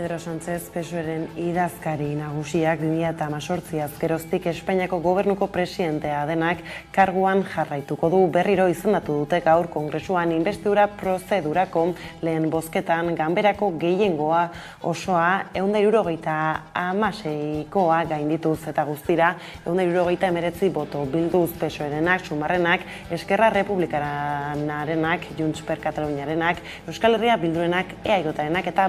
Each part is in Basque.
Pedro Sánchez PSOEren idazkari nagusiak 2018 azkeroztik Espainiako gobernuko presidentea denak karguan jarraituko du. Berriro izendatu dute gaur Kongresuan investidura prozedurako lehen bozketan ganberako gehiengoa osoa 176koa gaindituz eta guztira 179 boto bilduz PSOErenak, Sumarrenak, Esquerra Republikanarenak, Junts per Kataluniarenak, Euskal Herria Bildurenak, EAJrenak eta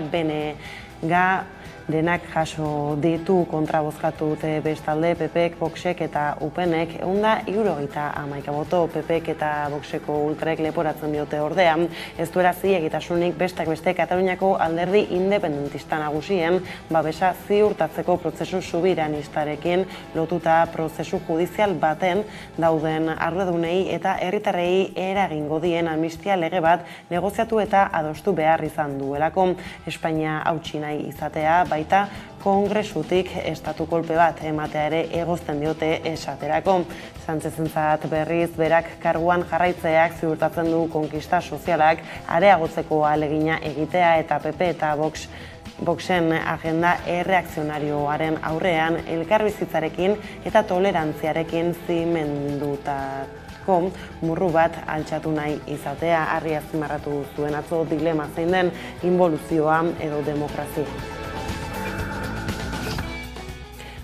denak jaso ditu kontrabozkatu dute bestalde PPek, Voxek eta UPNek 171 boto PPek eta Voxeko ultrek leporatzen diote ordea. Ez duela zilegitasunik besteak beste Kataluniako alderdi independentista nagusien babesa ziurtatzeko prozesu subiranistarekin lotuta prozesu judizial baten dauden arduradunei eta herritarrei eragingo dien amnistia lege bat negoziatu eta adostu behar izan duelako. Espainia hautsi nahi izatea baita Kongresutik estatu kolpe bat ematea ere egozten diote esaterako. Sánchezentzat berriz berak karguan jarraitzeak ziurtatzen du konkista sozialak areagotzeko ahalegina egitea eta PP eta Voxen agenda erreakzionarioaren aurrean elkarbizitzarekin eta tolerantziarekin zimendutako murru bat altxatu nahi izatea. Argi azpimarratu zuen atzo dilema zein den inboluzioa edo demokrazia.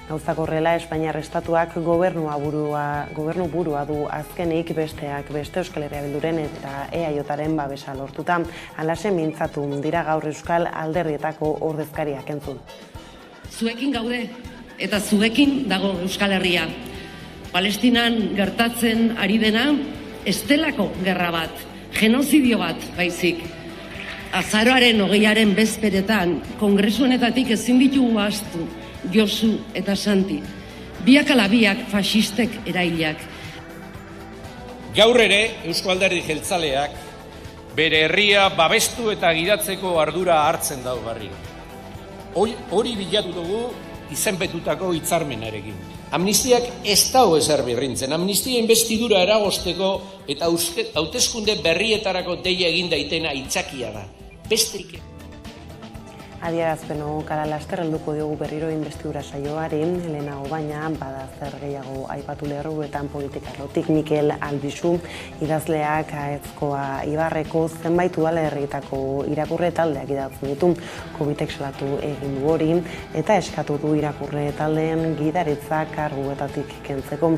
Gauzak horrela, Espainiar Estatuak gobernu burua du azkenik besteak beste Euskal Herria Bilduren eta EAJren babesa lortuta. Halaxe mintzatu dira gaur Euskal Alderdietako ordezkariak entzun. Zuekin gaude eta zuekin dago Euskal Herria. Palestinan gertatzen ari dena estelako gerra bat, genozidio bat baizik. Azaroaren 20. bezperetan Kongresu honetatik ezin ditugu ahaztu Josu eta Santi, biak ala biak faxistek erailak. Gaur ere Eusko Alderdi Jeltzaleak bere herria babestu eta gidatzeko ardura hartzen dau berriro. Hori bilatu dugu izenpetutako hitzarmenarekin. Amnistiak ez dago ezer birrintzen. Amnistia investidura eragozteko eta hauteskunde berrietarako deia egin daitena aitzakia da. Besterik. Adierazpeno kara laster helduko diogu berriro investidura saioari, lehenago baina bada zer gehiago aipatu lerroetan politikarlotik Mikel Albizu idazleak Aezkoa Ibarreko zenbait udalerrietako irakurle taldeak idatzen ditu. Covitek salatu egin du hori eta eskatu du irakurle taldeen gidaritza karguetatik kentzeko.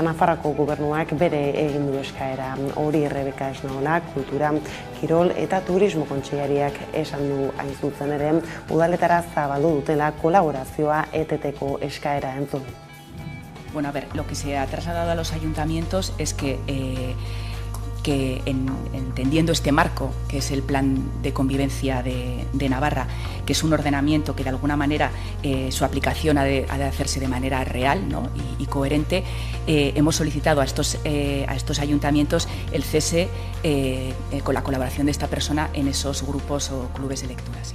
Nafarroako gobernuak bere egin du eskaera hori. Rebeka Esnaola, kultura, kirol eta turismo kontseilariak esan du hain zuzen ere udaletara zabaldu dutela kolaborazioa eteteko eskaera entzun. Bueno, a ver, lo que se ha trasladado a los ayuntamientos es que entendiendo este marco, que es el plan de convivencia de Navarra, que es un ordenamiento que de alguna manera su aplicación ha de hacerse de manera real, ¿no? y coherente, hemos solicitado a estos ayuntamientos el cese con la colaboración de esta persona en esos grupos o clubes de lectura. Sí.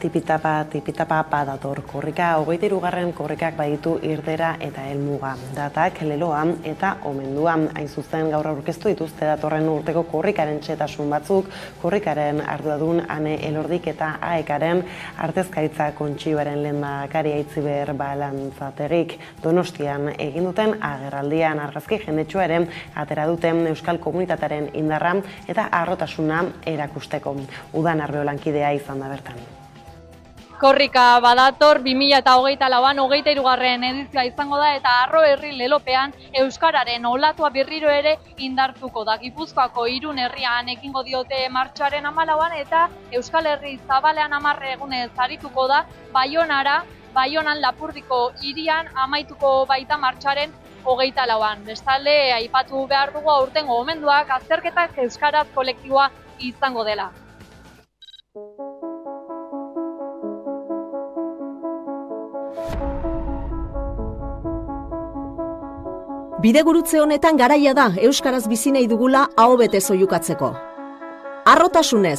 Tipitapa badator korrika, 23. korrikak baditu Irdera eta Helmuga. Datak Leloan eta Omenduan. Hain zuzen gaur aurkeztu dituzte datorren urteko korrikaren txetasun batzuk, korrikaren arduradun Ane Elordik eta AEKaren artezkaritza Kontsibaren lehendakaria Itziber Balantzategik Donostian egin duten agerraldian argazki jendetsua ere atera duten Euskal Komunitatearen indarra eta harrotasuna erakusteko. Udan Arbeolankidea izan da bertan. Korrika badator 2024an 23. edizioa izango da eta Arro herri lelopean euskararen olatua berriro ere indartuko da. Gipuzkoako Irun herrian ekingo diote martxoaren 14an eta Euskal Herri zabalean 10 egunez arituko da. Baionan Lapurdiko hirian amaituko baita martxoaren 24an. Bestalde aipatu behar dugu aurtengo omenduak azterketak euskaraz kolektiboa izango dela. Bidegurutze honetan garaia da euskaraz bizi nahi dugula aho betez oihukatzeko. Harrotasunez.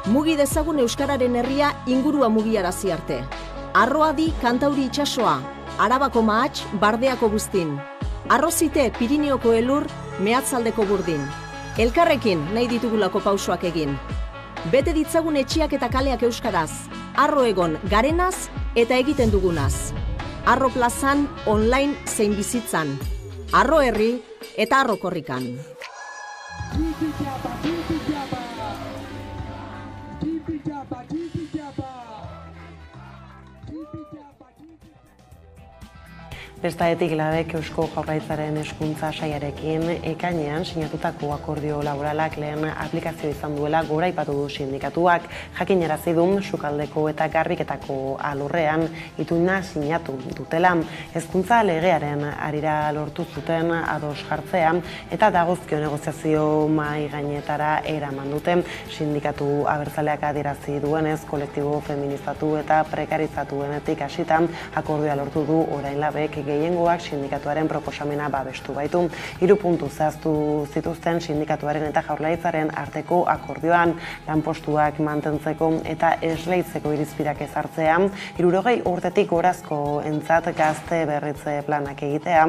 Mugi dezagun euskararen herria ingurua mugiarazi arte. Arroadi Kantauri itsasoa, Arabako Mahats, Bardeako Buztin. Arrozite Pirineoko elur, Meatzaldeko Burdin. Elkarrekin nahi ditugulako pausoak egin. Bete ditzagun etxeak eta kaleak euskaraz, harro egon garenaz eta egiten dugunaz. Harro plazan, online zein bizitzan. Harro herri eta harro korrikan. Bestaetik labek Eusko Jaurlaritzaren hezkuntza sailarekin ekainean sinatutako akordio laboralak lehen aplikazio izan duela goraipatu du sindikatuak. Jakinarazi du sukaldeko eta garbiketako alorrean ituna sinatu dutela. Hezkuntza legearen harira lortu zuten ados jartzea eta dagozkio negoziazio mahai gainetara eraman dute. Sindikatu abertzaleak adierazi duenez, kolektibo feminizatu eta prekarizatuenetik hasita akordioa lortu du orain labek gehiengoak sindikatuaren proposamena babestu baitu. 3 puntu zehaztu zituzten sindikatuaren eta Jaurlaritzaren arteko akordioan, lanpostuak mantentzeko eta esleitzeko irizpideak ezartzea, 60 urtetik gorazko entzat gazte berritze planak egitea,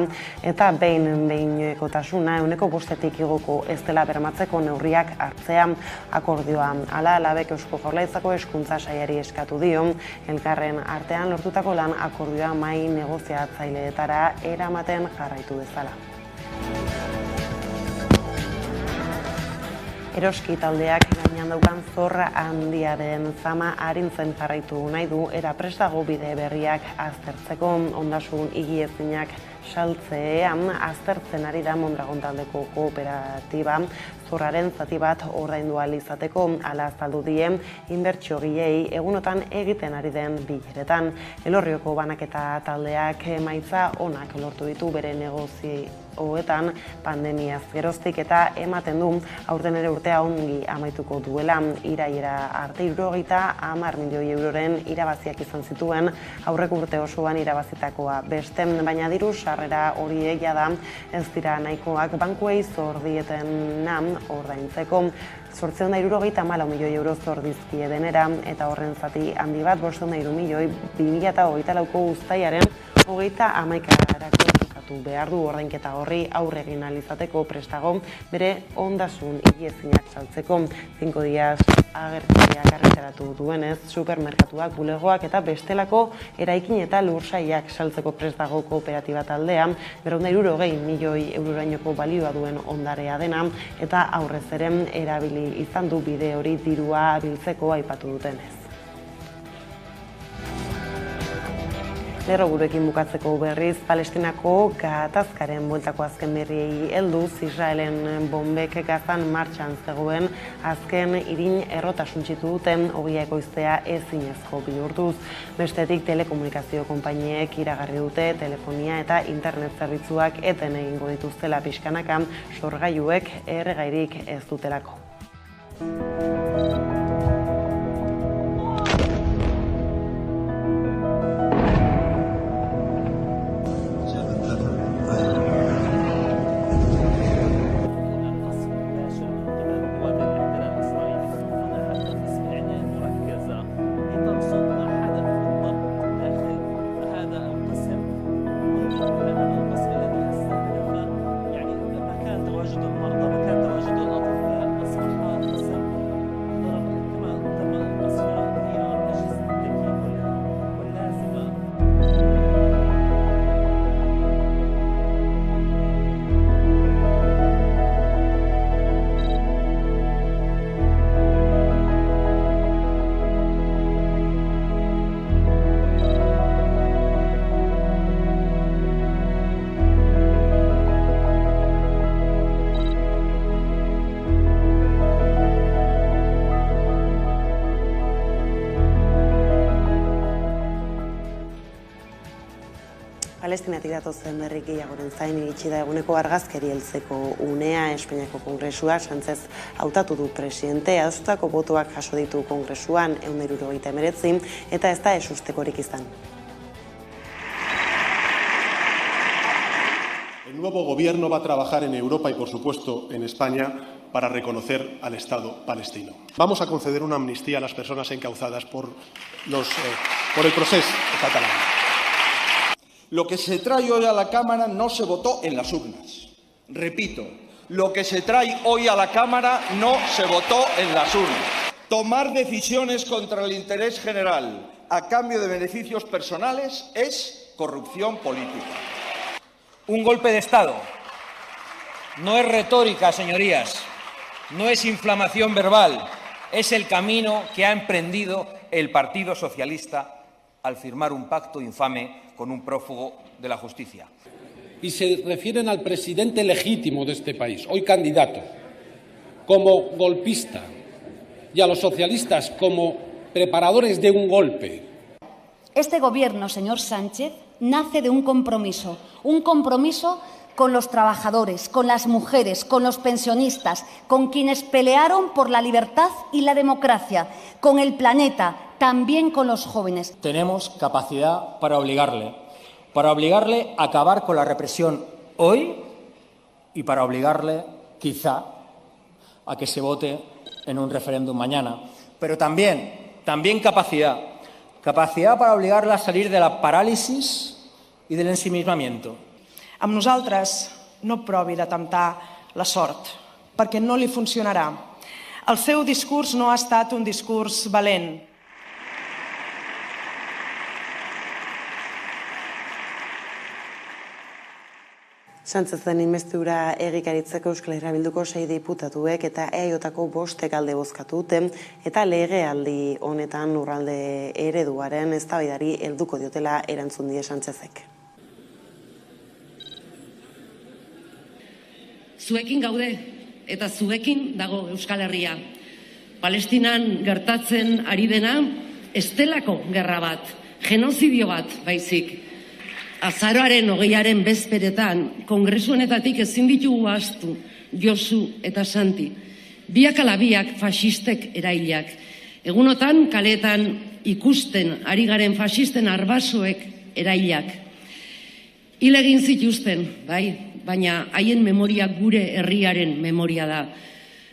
eta behin-behinekotasuna 5%tik igoko ez dela bermatzeko neurriak hartzea. Akordioa hala labek Eusko Jaurlaritzako hezkuntza sailari eskatu dio, elkarren artean lortutako lan akordioa mahai negoziatzaile eramaten jarraitu dezala. Eroski taldeak gainean daukan zorra handiaren zama arintzen jarraitu nahi du era prestago bide berriak aztertzeko. Ondasun higiezinak saltzean aztertzen ari da Mondragon taldeko kooperatiba zorraren zati bat ordaindu ahal izateko, hala azaldu die inbertsiogilei egunotan egiten ari den bileretan. Elorrioko banaketa taldeak emaitza onak lortu ditu bere negozioetan pandemiaz geroztik eta ematen du aurten ere urtea ongi amaituko duela. Irailera arte 70 milioi euroren irabaziak izan zituen aurreko urte osoan irabazitakoa beste, baina diru sarrera horiek jada ez dira nahikoak bankuei zor dietena ordaintzeko. 874 milioi euro zor dizkie denera eta horren zati handi bat 503 milioi 2024ko uztailaren 31 behar du ordainketa horri aurre egin ahal izateko prestago bere ondasun higiezinak saltzeko. 5 dias agertzaileak argitaratu duenez, supermerkatuak, bulegoak eta bestelako eraikin eta lursailak saltzeko prestago kooperatiba taldea 260 milioi eurorainoko balioa duen ondarea dena eta aurrez ere erabili izan du bide hori dirua biltzeko aipatu dutenez. Lerro gurekin bukatzeko berriz, Palestinako gatazkaren bueltako azken berriei helduz, Israelen bombek Gazan martxan zegoen azken irin errota suntsitu duten ogia ekoiztea ezinezko bihurtuz. Bestetik telekomunikazio konpainiek iragarri dute telefonia eta internet zerbitzuak eten egingo dituztela pixkanaka, sorgailuek erregairik ez dutelako. Palestinatik datozen berri gehiagoren zain iritsi da eguneko argazkeri heltzeko unea. Espainiako Kongresua Sánchez hautatu du presidente, adostutako botoak jaso ditu Kongresuan 179 eta ez da ezustekorik izan. El nuevo gobierno va a trabajar en Europa y, por supuesto, en España para reconocer al Estado palestino. Vamos a conceder una amnistía a las personas encauzadas por el proceso catalán. Lo que se trae hoy a la Cámara no se votó en las urnas. Repito, Lo que se trae hoy a la Cámara no se votó en las urnas. Tomar decisiones contra el interés general a cambio de beneficios personales es corrupción política. Un golpe de Estado no es retórica, señorías, no es inflamación verbal, es el camino que ha emprendido el Partido Socialista al firmar un pacto infame con un prófugo de la justicia. Y se refieren al presidente legítimo de este país, hoy candidato, como golpista, y a los socialistas como preparadores de un golpe. Este gobierno, señor Sánchez, nace de un compromiso con los trabajadores, con las mujeres, con los pensionistas, con quienes pelearon por la libertad y la democracia, con el planeta, también con los jóvenes. Tenemos capacidad para obligarle a acabar con la represión hoy y para obligarle, quizá, a que se vote en un referéndum mañana. Pero también capacidad para obligarle a salir de la parálisis i de l'ensimismamiento. Amb nosaltres no provi de temptar la sort, perquè no li funcionarà. El seu discurs no ha estat un discurs valent. Sánchezen inbestidura egikaritzeko Euskal Herria Bilduko 6 diputatuek eta EAJko 5 alde bozkatu dute eta legealdi honetan lurralde ereduaren eztabaidari helduko diotela erantzun die Sánchezek. Zuekin gaude eta zuekin dago Euskal Herria. Palestinan gertatzen ari dena ez delako gerra bat, genozidio bat baizik. Azaroaren 20. bezperetan, kongresu honetatik ezin ditugu ahaztu Josu eta Santi. Biak ala biak faxistek erailak. Egunotan kaletan ikusten ari garen faxisten arbasoek erailak. Hil egin zituzten, bai, baina haien memoria gure herriaren memoria da.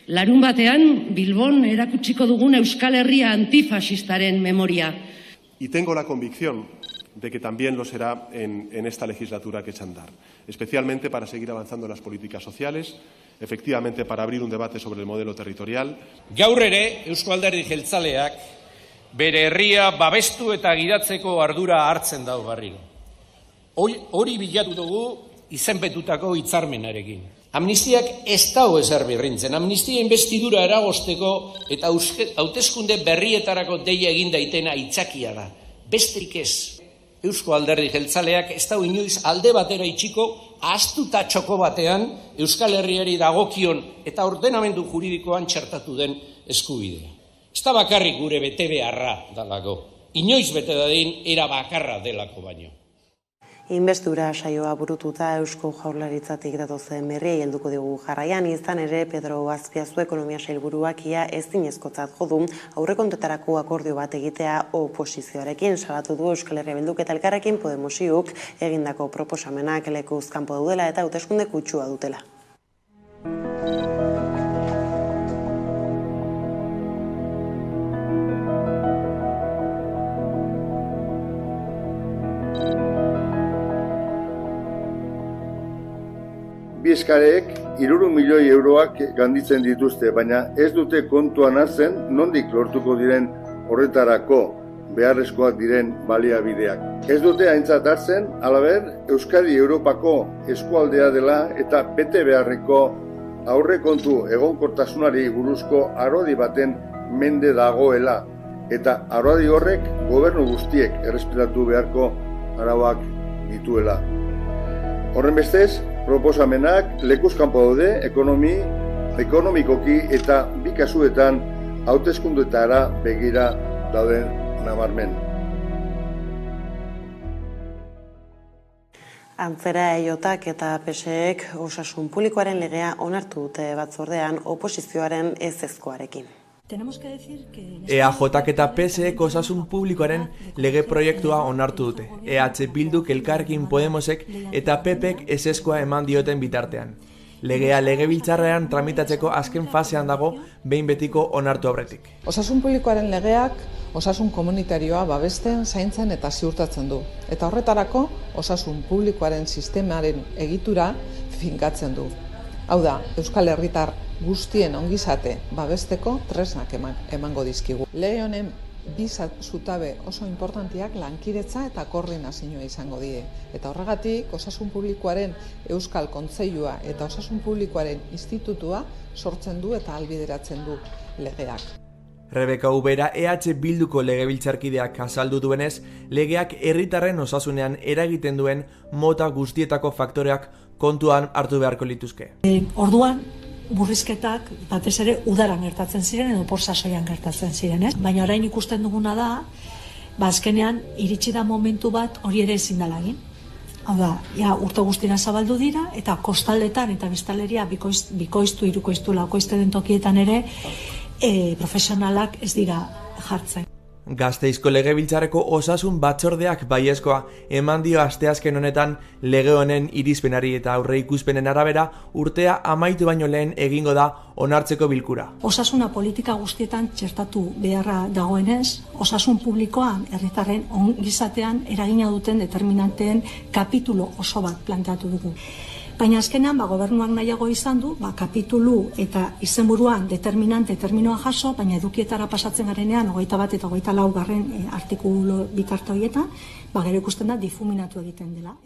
Larun batean, Bilbon erakutsiko dugun Euskal Herria antifaxistaren memoria. Y tengo la convicción de que también lo será en esta legislatura que echa a andar, especialmente para seguir avanzando en las políticas sociales, efectivamente para abrir un debate sobre el modelo territorial. Gaur ere, Eusko Alderdi Jeltzaleak bere herria babestu eta gidatzeko ardura hartzen dau berriro. Hori bilatu dugu izenpetutako hitzarmenarekin. Amnistiak ez dago ezer birrintzen. Amnistia inbestidura eragozteko eta hauteskunde berrietarako deia egin daitena aitzakia da. Besterik ez. Eusko Alderdi Jeltzaleak ez dago inoiz alde batera itxiko, ahaztuta txoko batean Euskal Herriari dagokion eta ordenamendu juridikoan txertatu den eskubidea. Ez da bakarrik gure bete beharra dalako. Inoiz bete dadin era bakarra delako baino. Inbestidura saioa burututa Eusko Jaurlaritzatik datozen berriei helduko digu jarraian, izan ere Pedro Azpiazu ekonomia sailburuak ia ezinezkotzat jo du aurrekontuetarako akordio bat egitea oposizioarekin. Salatu du Euskal Herria Bilduk eta Elkarrekin Podemosik egindako proposamenak lekuz kanpo daudela eta hauteskunde kutsua dutela. Bi eskareek 300 milioi euroak ganditzen dituzte, baina ez dute kontuan hartzen nondik lortuko diren horretarako beharrezkoak diren baliabideak. Ez dute aintzat hartzen, halaber, Euskadi Europako eskualdea dela eta bete beharreko aurrekontu egonkortasunari buruzko arodi baten mende dagoela eta arodi horrek gobernu guztiek errespetatu beharko arauak dituela. Horren bestez, proposamenak lekuz kanpo daude ekonomikoki eta bi kasuetan hauteskundetara begira dauden nabarmen. Antzera EAJak eta PSEek osasun publikoaren legea onartu dute batzordean oposizioaren ezezkoarekin. EAJak eta PSEek osasun publikoaren lege proiektua onartu dute. EH Bilduk, Elkarrekin Podemosek eta PPek ezezkoa eman dioten bitartean. Legea legebiltzarrean tramitatzeko azken fasean dago behin betiko onartu aurretik. Osasun publikoaren legeak osasun komunitarioa babesten, zaintzen eta ziurtatzen du. Eta horretarako osasun publikoaren sistemaren egitura finkatzen du. Hau da, Euskal Herritar guztien ongizate babesteko tresnak emango dizkigu. Lege honen bi zutabe oso importanteak lankidetza eta koordinazioa izango die. Eta horregatik, Osasun Publikoaren Euskal Kontseilua eta Osasun Publikoaren Institutua sortzen du eta ahalbideratzen du legeak. Rebeka Ubera EH Bilduko legebiltzarkideak azaldu duenez, legeak herritarren osasunean eragiten duen mota guztietako faktoreak kontuan hartu beharko lituzke. Orduan, murrizketak batez ere udaran gertatzen ziren edo porsasoian gertatzen ziren, ez? Baina orain ikusten duguna da, azkenean iritsi da momentu bat hori ere ezin dela egin. Hau da, ja urte guztira zabaldu dira eta kostaldetan eta biztanleria bikoiztu, hirukoiztu, laukoiztu den tokietan ere profesionalak ez dira jartzen. Gasteizko Legebiltzarreko Osasun Batzordeak baiezkoa eman dio asteazken honetan lege honen irizpenari eta aurreikuspenen arabera urtea amaitu baino lehen egingo da onartzeko bilkura. Osasuna politika guztietan txertatu beharra dagoenez, osasun publikoan herritarren ongizatean eragina duten determinanteen kapitulu oso bat planteatu dugu. Baina azkenean gobernuak nahiago izan du, kapitulu eta izenburuan determinante terminoa jaso, baina edukietara pasatzen garenean 21 eta 24 artikulu bitarte horietan, gero ikusten da difuminatu egiten dela.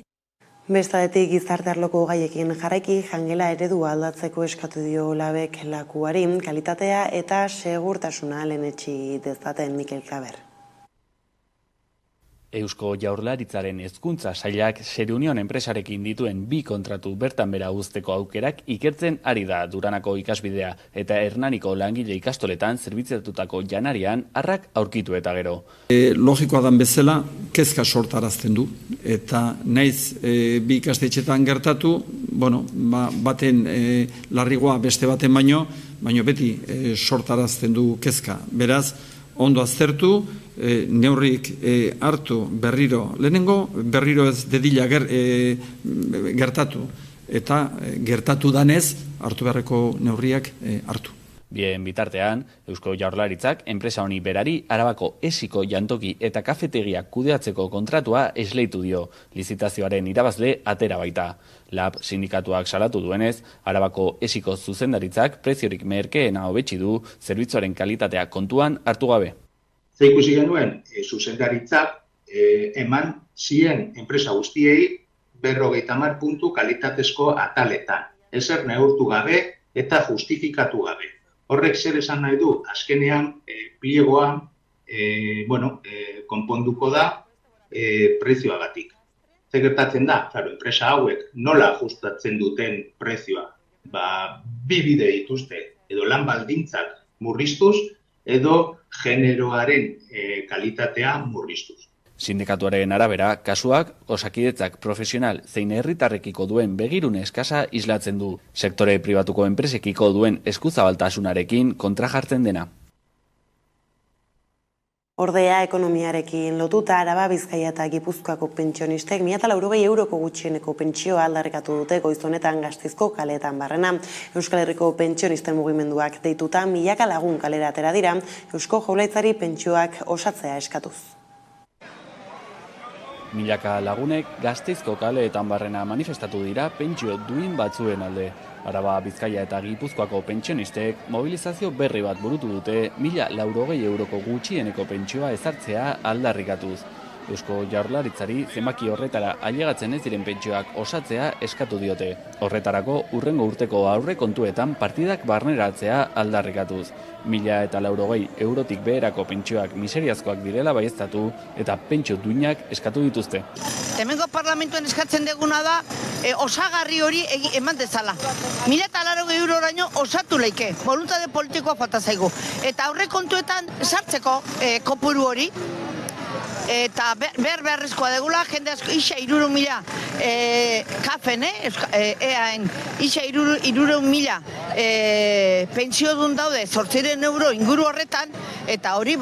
Bestadetik gizarte arloko gaiekin jarraiki jangela eredua aldatzeko eskatu dio Labek lakuari, kalitatea eta segurtasuna lehenetsi dezaten Mikel Klaber. Eusko Jaurlaritzaren hezkuntza sailak Serunion enpresarekin dituen 2 kontratu bertan bera uzteko aukerak ikertzen ari da Duranako ikasbidea eta Hernaniko langile ikastoletan zerbitziatutako janarian harrak aurkitu eta gero. Logikoa dan bezala, kezka sortarazten du eta naiz 2 ikastetxetan gertatu, baten larrigoa beste baten baino beti sortarazten du kezka. Beraz, ondo aztertu, neurrik hartu berriro, lehenengo berriro ez dedila gertatu, eta gertatu danez hartu beharreko neurriak hartu. Bien bitartean, Eusko Jaurlaritzak enpresa honi berari Arabako esiko jantoki eta kafetegiak kudeatzeko kontratua esleitu dio, lizitazioaren irabazle atera baita. Lab sindikatuak salatu duenez, Arabako esiko zuzendaritzak preziorik merkeena hobetsi du zerbitzuaren kalitatea kontuan hartu gabe. Ze ikusi genuen, zuzendaritzak eman zien enpresa guztiei 50 puntu kalitatezko ataletan. Ezer neurtu gabe eta justifikatu gabe. Horrek zer esan nahi du, azkenean pliegoan konponduko da prezioagatik. Ze gertatzen da, enpresa hauek nola ajustatzen duten prezioa? 2 bide dituzte, edo lan baldintzak murriztuz, edo generoaren kalitatea murriztuz. Sindikatuaren arabera, kasuak Osakidetzak profesional zein herritarrekiko duen begirune eskasa islatzen du, sektore pribatuko enpresekiko duen eskuzabaltasunarekin kontrajartzen dena. Ordea ekonomiarekin lotuta Araba, Bizkaia eta Gipuzkoako pentsionistek 1.040 euroko gutxieneko pentsioa aldarrikatu dute goiz honetan Gasteizko kaleetan barrena. Euskal Herriko pentsionisten mugimenduak deituta milaka lagun kalera atera dira, Eusko Jaurlaritzari pentsioak osatzea eskatuz. Milaka lagunek Gasteizko kaleetan barrena manifestatu dira pentsio duin batzuen alde. Araba, Bizkaia eta Gipuzkoako pentsionistek mobilizazio berri bat burutu dute 1.040 euroko gutxieneko pentsioa ezartzea aldarrikatuz. Eusko Jaurlaritzari zenbaki horretara ailegatzen ez diren pentsioak osatzea eskatu diote. Horretarako urrengo urteko aurrekontuetan partidak barneratzea aldarrikatuz. 1.040 eurotik beherako pentsioak miseriazkoak direla baieztatu eta pentsio duinak eskatu dituzte. Hemengo parlamentuan eskatzen deguna da osagarri hori eman dezala. 1.040 euroraino osatu leike, voluntade politikoa falta zaigu. Eta aurrekontuetan sartzeko kopuru hori, eta beharrezkoa degula, jende asko, isa 300.000 kafen, eaen, isa 300.000 pentsio dun daude, 800 euro inguru horretan, eta hori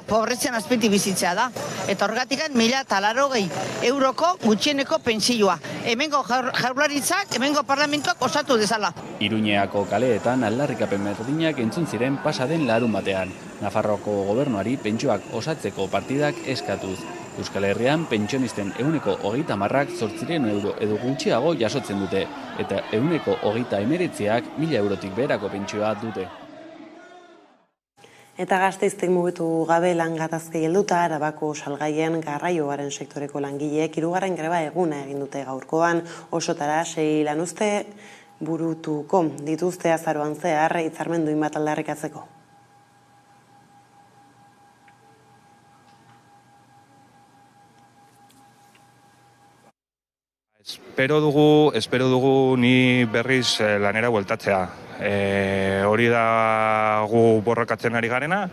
pobrezian azpiti bizitzea da. Eta horregatikan 1.040 euroko gutxieneko pentsioa. Hemengo Jaurlaritzak, hemengo parlamentuak osatu dezala. Iruñeako kaleetan aldarrikapen berdinak entzun ziren pasaden larun batean. Nafarroako gobernuari pentsioak osatzeko partidak eskatuz. Euskal Herrian pentsionisten 30%ak 800 euro edo gutxiago jasotzen dute, eta 29%ak 1.000 eurotik beherako pentsioa dute. Eta Gasteiztik mugitu gabe lan gatazkei helduta Arabako salgaien garraioaren sektoreko langileek 3. greba eguna egin dute gaurkoan, osotara 6 lanuzte burutuko dituzte azaroan zehar hitzarmen duin bat aldarrikatzeko. Espero dugu ni berriz lanera bueltatzea. Hori da gu borrokatzen ari garena,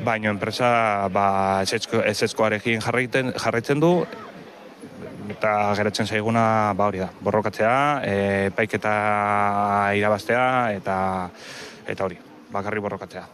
baina enpresa ezezkoarekin jarraitzen du, eta geratzen zaiguna hori da, borrokatzea, epaiketa irabaztea eta hori, bakarri borrokatzea.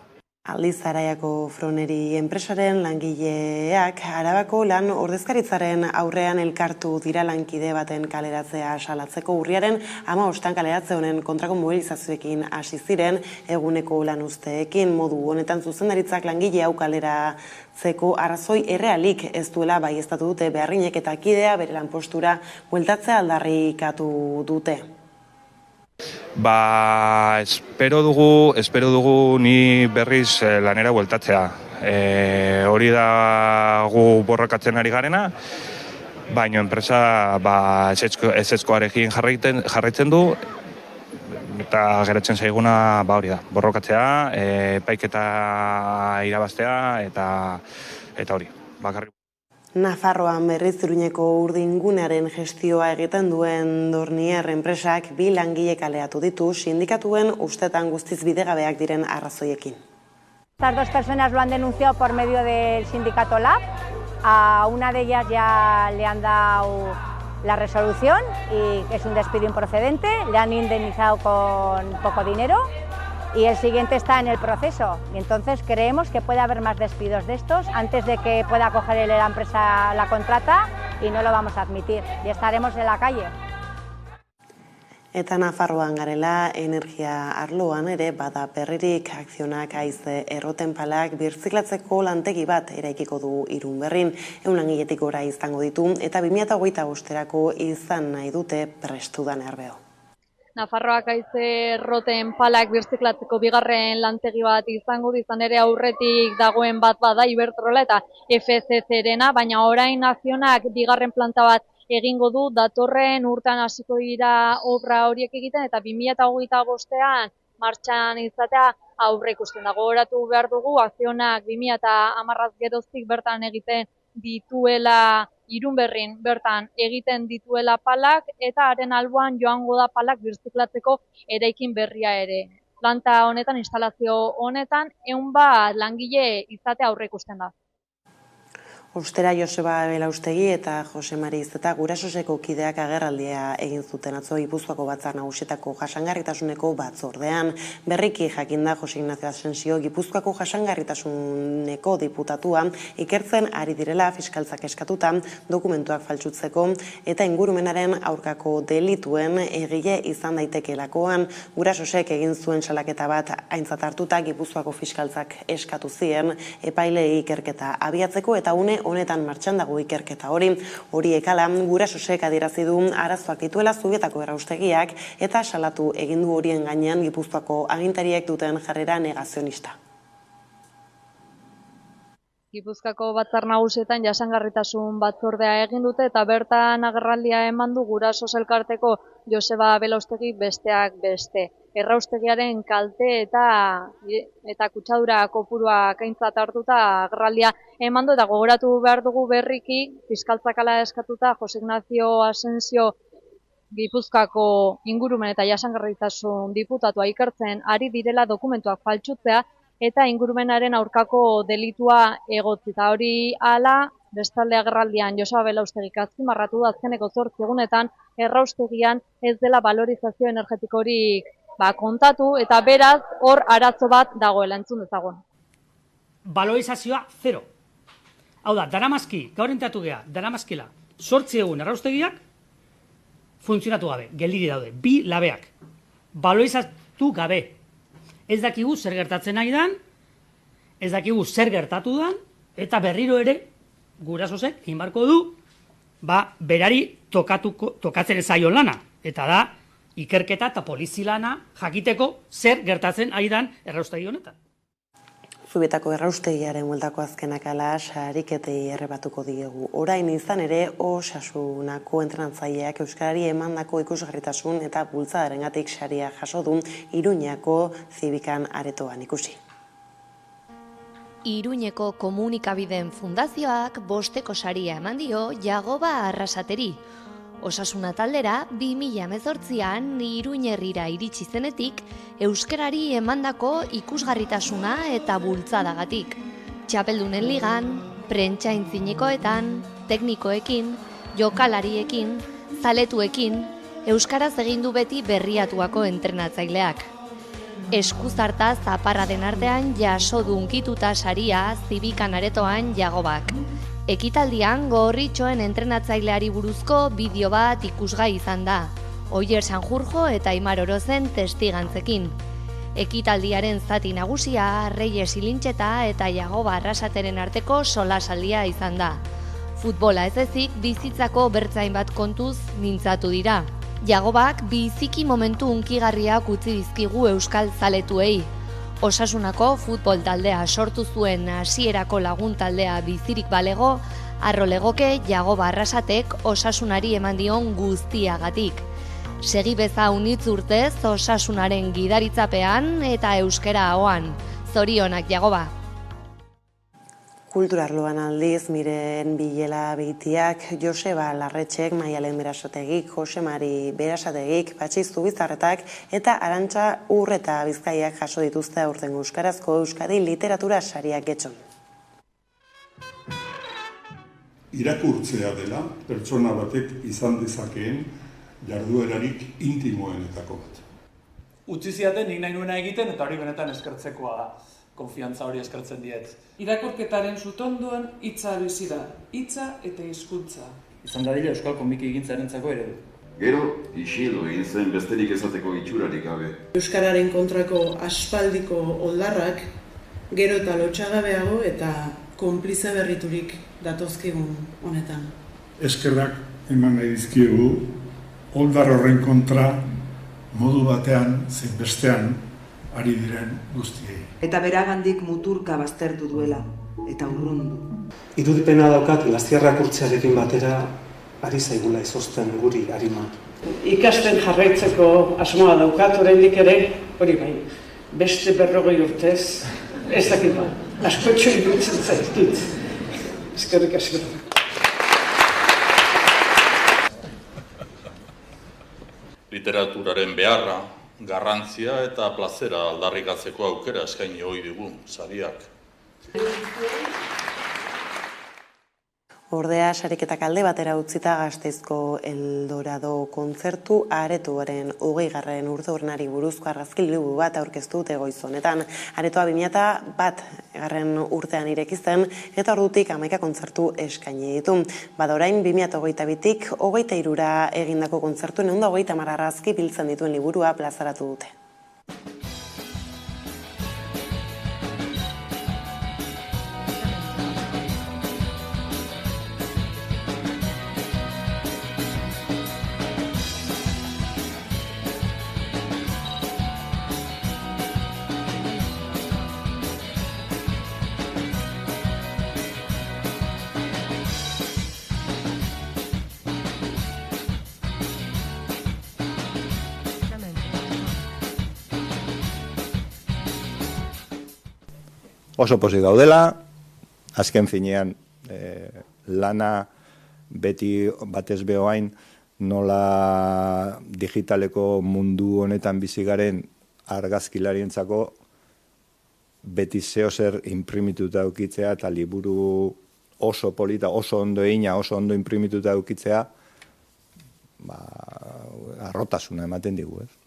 Aldiz Araiako Froneri enpresaren langileak Arabako lan ordezkaritzaren aurrean elkartu dira lankide baten kaleratzea salatzeko. Urriaren 15 kaleratze honen kontrako mobilizazioekin hasi ziren eguneko lanuzteekin. Modu honetan zuzendaritzak langile hau kaleratzeko arrazoi errealik ez duela baieztatu dute, beharrinek eta kidea bere lanpostura bueltatzea aldarrikatu dute. Espero dugu ni berriz lanera bueltatzea. Hori da gu borrokatzen ari garena, baina enpresa ezezkoarekin jarraitzen du, eta geratzen zaiguna hori da, borrokatzea, epaiketa irabaztea eta hori, bakarri. Nafarroan berriz Iruñeko urdingunearen gestioa egiten duen Dornier enpresak 2 langile kaleratu ditu sindikatuen ustetan guztiz bidegabeak diren arrazoiekin. Estas 2 personas lo han denunciado por medio del sindicato LAB. A una de ellas ya le han dado la resolución y es un despido improcedente, le han indemnizado con poco dinero y el siguiente está en el proceso. Y entonces creemos que puede haber más despidos de estos antes de que pueda coger la empresa la contrata y no lo vamos a admitir. Y estaremos en la calle. Eta Nafarroan garela energia arloan ere bada berririk akzionak haize errotenpalak birziklatzeko lantegi bat eraikiko du Irunberrin. 100 langiletik gora izango ditu eta 2025erako izan nahi dute prestudan erbeo. Nafarroak haize errotenpalak birziklatzeko bigarren lantegi bat izango izan ere aurretik dagoen bat bada Iberdrola eta FCC-rena, baina orain nazionak bigarren planta bat egingo du, datorren urtean hasiko dira obra horiek egiten eta 2025ean martxan izatea aurre ikusten dago. Gogoratu behar dugu, akzionak 2010 geroztik bertan egiten dituela Irunberrin bertan egiten dituela palak eta haren alboan joango da palak birziklatzeko eraikin berria ere. Planta honetan, instalazio honetan, 100 langile izatea aurre ikusten da. Ostera Joseba Belaustegi eta Jose Mari Izeta gurasoseko kideak agerraldia egin zuten atzo Gipuzkoako Batzar Nagusietako jasangarritasuneko batzordean. Berriki jakinda Jose Ignacio Asensio Gipuzkoako jasangarritasuneko diputatua ikertzen ari direla fiskaltzak eskatuta dokumentuak faltsutzeko eta ingurumenaren aurkako delituen egile izan daitekeelakoan. Gurasosek egin zuen salaketa bat aintzat hartuta Gipuzkoako fiskaltzak eskatu zien epailei ikerketa abiatzeko eta honetan martxan dago ikerketa horiek hala gurasosek adierazi du arazoak dituela Zubietako erraustegiak eta salatu egin du horien gainean Gipuzkoako agintariek duten jarrera negazionista. Gipuzkoako Batzar Nagusietan jasangarritasun batzordea egin dute eta bertan agerraldia eman du Gurasos elkarteko Joseba Belaustegi besteak beste. Erraustegiaren kalte eta kutsadura kopurua aintzat hartuta agerraldia eman du eta gogoratu behar dugu berriki fiskaltzak hala eskatuta Jose Ignacio Asensio Gipuzkoako ingurumen eta jasangarritasun diputatua ikertzen ari direla dokumentuak faltsutzea eta ingurumenaren aurkako delitua egotzi. Eta hori hala, bestalde agerraldian Joseba Belaustegik azpimarratu du azkeneko 8 egunetan erraustegian ez dela valorizazio energetikorik kontatu eta beraz hor arazo bat dagoela entzun dezagun. Valorizazioa 0. Hau da, daramazki, gaur entratu geha, daramazkila, 8 egun erraustegiak funtzionatu gabe, geldiri daude, 2 labeak. Valorizatu gabe. Ez dakigu zer gertatzen nahi dan, ez dakigu zer gertatu dan, eta berriro ere gurasozek egin barko du, berari tokatzen zaion lana, eta da, ikerketa eta polizilana jakiteko zer gertatzen ari dan erraustegi honetan. Zubietako erraustegiaren bueltako azkenak ala sariketei errebatuko diegu. Orain izan ere Osasunako entrenatzaileak euskarari emandako ikusgarritasun eta bultzadarengatik saria jaso du Iruñeko Zibikan aretoan ikusi. Iruñeko Komunikabideen Fundazioak 5. saria eman dio Jagoba Arrasateri. Osasuna taldera 2018an Iruñerrira iritsi zenetik euskarari emandako ikusgarritasuna eta bultzadagatik. Txapeldunen ligan, prentsa intzinekoetan, teknikoekin, jokalariekin, zaletuekin, euskaraz egin du beti berriatuako entrenatzaileak. Eskuzarta zaparra den artean jaso du unkituta saria Zibikan aretoan Jagobak. Ekitaldian Gorritxoen entrenatzaileari buruzko bideo bat ikusgai izan da, Oier Sanjurjo eta Aimar Orozen testigantzekin. Ekitaldiaren zati nagusia Reyes Ilintxeta eta Jagoba Arrasateren arteko solasaldia izan da. Futbola ez ezik bizitzako bertzain bat kontuz mintzatu dira. Jagobak biziki momentu hunkigarriak utzi dizkigu euskal zaletuei. Osasunako futbol taldea sortu zuen hasierako lagun taldea bizirik balego, harro legoke Jagoba Arrasatek Osasunari eman dion guztiagatik. Segi beza unitz urtez Osasunaren gidaritzapean eta euskara ahoan. Zorionak Jagoba. Kulturarloan aldiz, Miren Bilela Beitiak, Joseba Larretxek, Maialen Berasategik, Josemari Berasategik, Patxi Zubizarretak eta Arantxa Urreta Bizkaiak jaso dituzte aurten euskarazko Euskadi literatura sariak Getxon. Irakurtzea dela pertsona batek izan dezakeen jarduerarik intimoenetako bat. Utzi ziaten nik nahi nuena egiten eta hori benetan eskertzekoa da. Konfiantza hori eskertzen diet. Irakurketaren sutonduan hitza bizi da, hitza eta hizkuntza. Izan dadila euskal komiki egintzarentzako eredu. Gero, isildu egin zen besterik ezateko itxurarik gabe. Euskararen kontrako aspaldiko oldarrak gero eta lotxagabeago eta konplize berriturik datozkigun honetan. Eskerrak eman nahi dizkiegu, oldar horren kontra modu batean zein bestean ari diren guztiei. Eta beragandik muturka baztertu duela, eta urrundu. Irudipena daukat Lastiarrak urtzearekin batera ari zaigula izozten guri harima. Ikasten jarraitzeko asmoa daukat oraindik ere, hori bai, beste 40 urtez, ez dakit ba, askotxo iruditzen zaizkit. Eskerrik asko. Literaturaren beharra, garrantzia eta plazera aldarrikatzeko aukera eskaini ohi digu sariak. Ordea, sariketak alde batera utzita Gasteizko Eldorado kontzertu aretoaren 20. urteurrenari buruzko argazkilu bat aurkeztu dute goiz honetan. Aretoa 2001. urtean ireki zen eta ordutik 11 kontzertu eskaini ditu. Bada orain 2022tik 23 egindako kontzertuen 130 argazki biltzen dituen liburua plazaratu dute. Oso pozik gaudela, azken finean lana beti batez behoain nola digitaleko mundu honetan bizi garen argazkilarientzako beti zeozer imprimituta eukitzea eta liburu oso polita, oso ondo egina, oso ondo imprimituta eukitzea, arrotasuna ematen digu, ez?